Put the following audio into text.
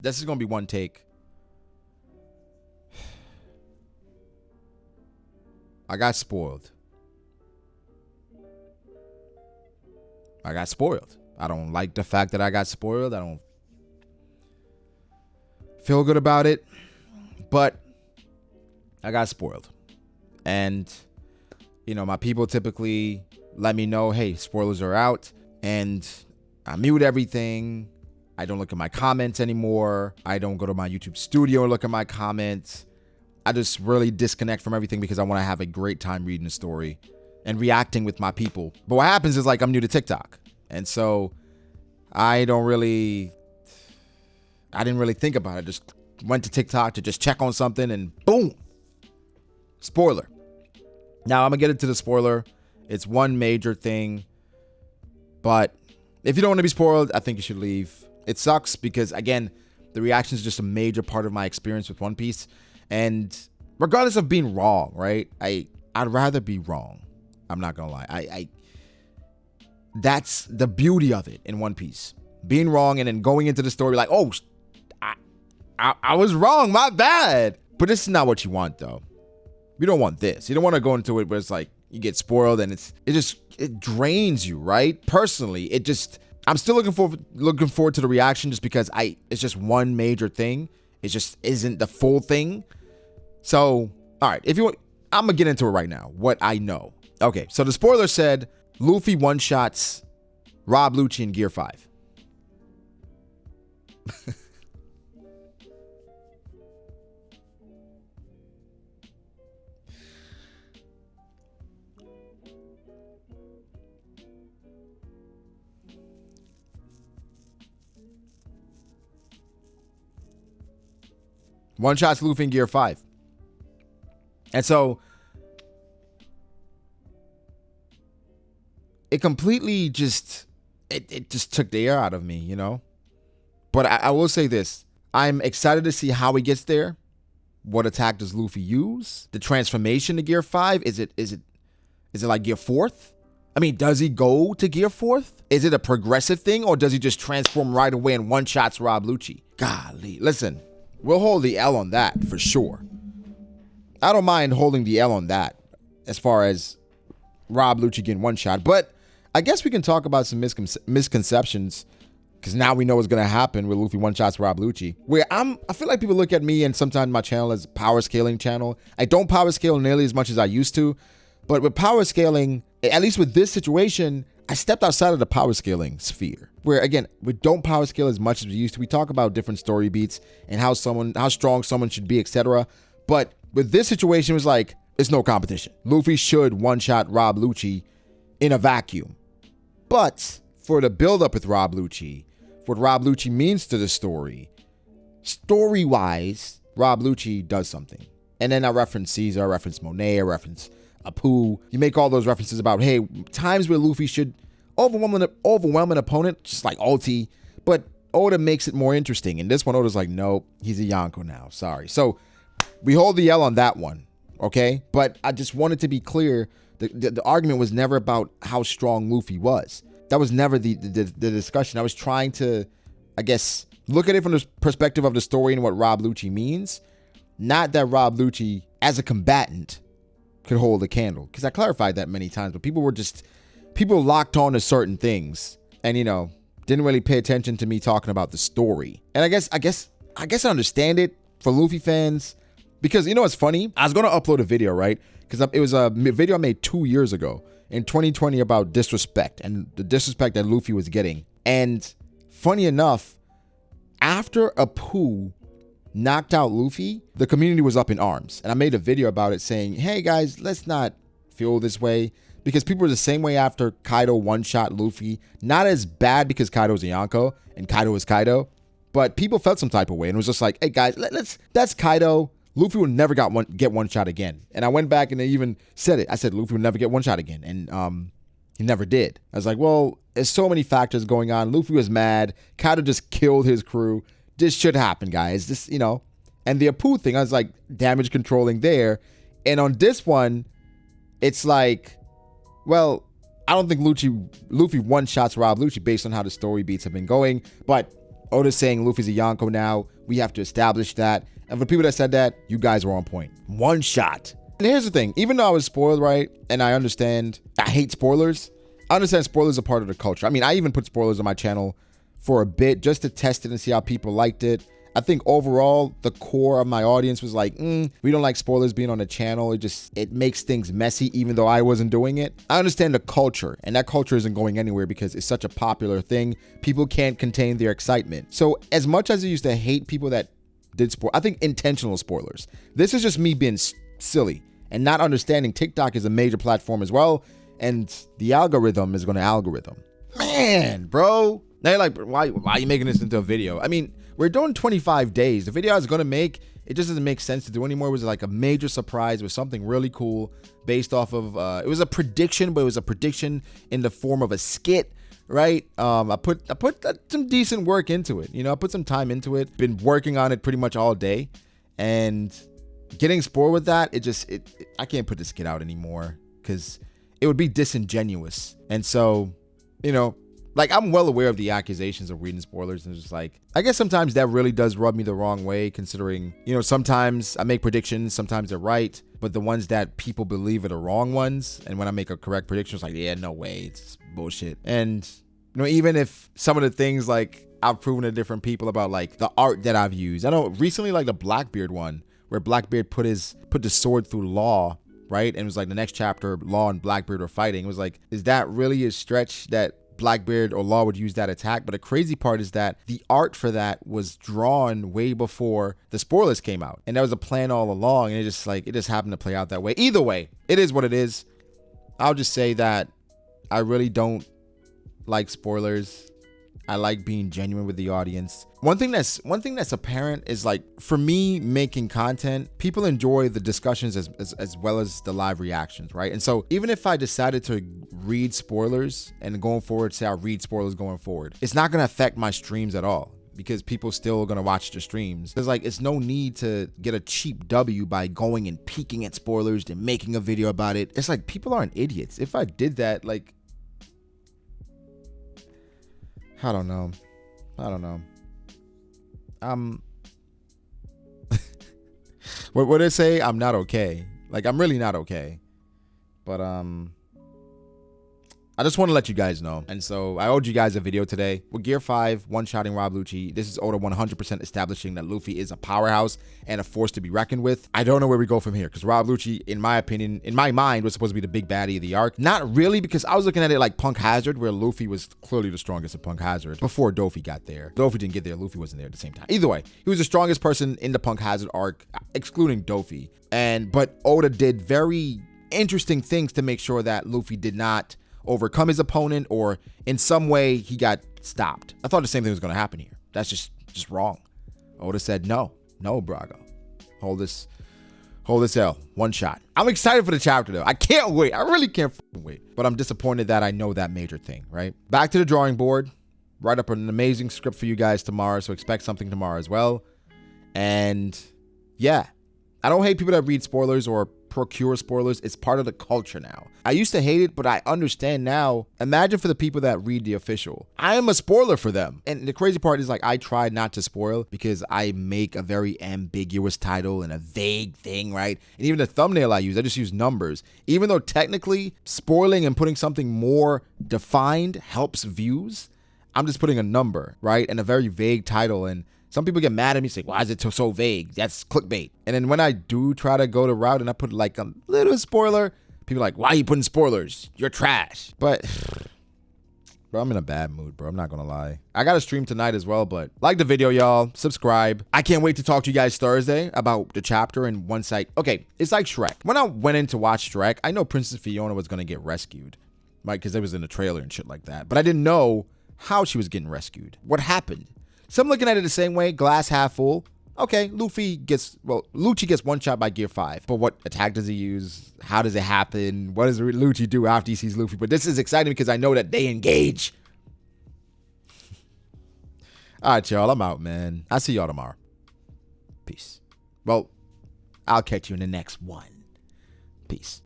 This is going to be one take. I got spoiled. I got spoiled. I don't like the fact that I got spoiled. I don't feel good about it. But I got spoiled. And, you know, my people typically let me know, hey, spoilers are out. And I mute everything. I don't look at my comments anymore. I don't go to my YouTube studio and look at my comments. I just really disconnect from everything because I want to have a great time reading the story and reacting with my people. But what happens is, like, I'm new to TikTok. And so I didn't really think about it. Just went to TikTok to just check on something and boom, spoiler. Now I'm going to get into the spoiler. It's one major thing. But if you don't want to be spoiled, I think you should leave. It sucks because, again, the reaction is just a major part of my experience with One Piece. And regardless of being wrong, right? I'd rather be wrong. I'm not going to lie. That's the beauty of it in One Piece. Being wrong and then going into the story like, oh, I was wrong. My bad. But this is not what you want, though. You don't want this. You don't want to go into it where it's like you get spoiled and it drains you, right? Personally, I'm still looking forward to the reaction just because it's just one major thing. It just isn't the full thing. So, all right, if you want, I'm going to get into it right now, what I know. Okay, so the spoiler said Luffy one-shots Rob Lucci in Gear 5. One-shots Luffy in Gear 5. And so it completely just took the air out of me, you know? But I will say this. I'm excited to see how he gets there. What attack does Luffy use? The transformation to Gear 5? Is it like Gear 4th? I mean, does he go to Gear 4th? Is it a progressive thing, or does he just transform right away and one-shots Rob Lucci? Golly, listen, we'll hold the L on that for sure. I don't mind holding the L on that as far as Rob Lucci getting one shot. But I guess we can talk about some misconceptions because now we know what's going to happen with Luffy one-shots Rob Lucci. Where I feel like people look at me and sometimes my channel as a power scaling channel. I don't power scale nearly as much as I used to. But with power scaling, at least with this situation, I stepped outside of the power scaling sphere. Where, again, we don't power scale as much as we used to. We talk about different story beats and how strong someone should be, etc. But with this situation, it was like, it's no competition. Luffy should one-shot Rob Lucci in a vacuum. But for the build-up with Rob Lucci, what Rob Lucci means to the story, story-wise, Rob Lucci does something. And then I reference Caesar, I reference Monet, I reference Apu. You make all those references about, hey, times where Luffy should overwhelm an opponent, just like ulti, but Oda makes it more interesting. And this one, Oda's like, nope, he's a Yonko now. Sorry. So we hold the L on that one, okay? But I just wanted to be clear, the argument was never about how strong Luffy was. That was never the discussion. I was trying to, I guess, look at it from the perspective of the story and what Rob Lucci means. Not that Rob Lucci, as a combatant, could hold a candle. Because I clarified that many times, but people locked on to certain things and, you know, didn't really pay attention to me talking about the story. And I guess I understand it for Luffy fans. Because, you know what's funny? I was going to upload a video, right? Because it was a video I made 2 years ago in 2020 about disrespect and the disrespect that Luffy was getting. And funny enough, after Apu knocked out Luffy, the community was up in arms. And I made a video about it saying, hey guys, let's not feel this way. Because people were the same way after Kaido one-shot Luffy. Not as bad because Kaido's a Yonko and Kaido is Kaido. But people felt some type of way. And it was just like, hey guys, that's Kaido. Luffy will never get one shot again. And I went back and they even said it. I said Luffy will never get one shot again. And he never did. I was like, well, there's so many factors going on. Luffy was mad. Kaido just killed his crew. This should happen, guys. This, you know. And the Apu thing, I was like, damage controlling there. And on this one, it's like, well, I don't think Luffy one-shots Rob Lucci based on how the story beats have been going. But Oda's saying Luffy's a Yonko now. We have to establish that. And for the people that said that, you guys were on point. One shot. And here's the thing. Even though I was spoiled, right? And I understand, I hate spoilers. I understand spoilers are part of the culture. I mean, I even put spoilers on my channel for a bit just to test it and see how people liked it. I think overall, the core of my audience was like, we don't like spoilers being on the channel. It makes things messy, even though I wasn't doing it. I understand the culture, and that culture isn't going anywhere because it's such a popular thing. People can't contain their excitement. So as much as I used to hate people that did spoil, I think intentional spoilers. This is just me being silly and not understanding TikTok is a major platform as well, and the algorithm is going to algorithm. Man, bro. Now you're like, why are you making this into a video? I mean, we're doing 25 days. The video I was going to make, it just doesn't make sense to do anymore. It was like a major surprise. It was something really cool based off of, it was a prediction, but it was a prediction in the form of a skit, right? I put some decent work into it. You know, I put some time into it. Been working on it pretty much all day. And getting spoiled with that, I can't put this skit out anymore because it would be disingenuous. And so, you know, like, I'm well aware of the accusations of reading spoilers, and it's just like, I guess sometimes that really does rub me the wrong way, considering, you know, sometimes I make predictions, sometimes they're right, but the ones that people believe are the wrong ones, and when I make a correct prediction, it's like, yeah, no way, it's bullshit. And, you know, even if some of the things, like, I've proven to different people about, like, the art that I've used. I know recently, like, the Blackbeard one, where Blackbeard put the sword through Law, right? And it was like the next chapter, Law and Blackbeard were fighting. It was like, is that really a stretch that Blackbeard or Law would use that attack? But the crazy part is that the art for that was drawn way before the spoilers came out, and that was a plan all along, and it just happened to play out that way. Either way, it is what it is. I'll just say that I really don't like spoilers. I like being genuine with the audience. One thing that's apparent is, like, for me making content, people enjoy the discussions as well as the live reactions, right? And so even if I decided to read spoilers and going forward, say I read spoilers going forward, it's not going to affect my streams at all because people still are going to watch the streams. There's like, it's no need to get a cheap W by going and peeking at spoilers and making a video about it. It's like, people aren't idiots. If I did that, like, I don't know. What did it say? I'm not okay. Like, I'm really not okay. But I just want to let you guys know. And so I owed you guys a video today. With Gear 5, one-shotting Rob Lucci. This is Oda 100% establishing that Luffy is a powerhouse and a force to be reckoned with. I don't know where we go from here, because Rob Lucci, in my opinion, in my mind, was supposed to be the big baddie of the arc. Not really, because I was looking at it like Punk Hazard, where Luffy was clearly the strongest in Punk Hazard before Dofi got there. Dofi didn't get there. Luffy wasn't there at the same time. Either way, he was the strongest person in the Punk Hazard arc, excluding Dofi. But Oda did very interesting things to make sure that Luffy did not overcome his opponent, or in some way he got stopped. I thought the same thing was going to happen here. That's just wrong. Oda said, no, Brago. Hold this L. One shot. I'm excited for the chapter, though. I can't wait. I really can't wait. But I'm disappointed that I know that major thing, right? Back to the drawing board. Write up an amazing script for you guys tomorrow, so expect something tomorrow as well. And yeah, I don't hate people that read spoilers or procure spoilers. It's part of the culture now. I used to hate it, but I understand now. Imagine for the people that read the official. I am a spoiler for them. And the crazy part is, like, I try not to spoil because I make a very ambiguous title and a vague thing, right? And even the thumbnail I just use numbers. Even though technically spoiling and putting something more defined helps views, I'm just putting a number, right? And a very vague title. And some people get mad at me, say, why is it so vague? That's clickbait. And then when I do try to go the route and I put like a little spoiler, people are like, why are you putting spoilers? You're trash. But, bro, I'm in a bad mood, bro. I'm not going to lie. I got to stream tonight as well, but like the video, y'all. Subscribe. I can't wait to talk to you guys Thursday about the chapter and one site. Okay, it's like Shrek. When I went in to watch Shrek, I know Princess Fiona was going to get rescued, right? Because it was in the trailer and shit like that. But I didn't know how she was getting rescued. What happened? So I'm looking at it the same way, glass half full. Okay, Lucci gets one shot by Gear 5. But what attack does he use? How does it happen? What does Lucci do after he sees Luffy? But this is exciting because I know that they engage. All right, y'all, I'm out, man. I'll see y'all tomorrow. Peace. Well, I'll catch you in the next one. Peace.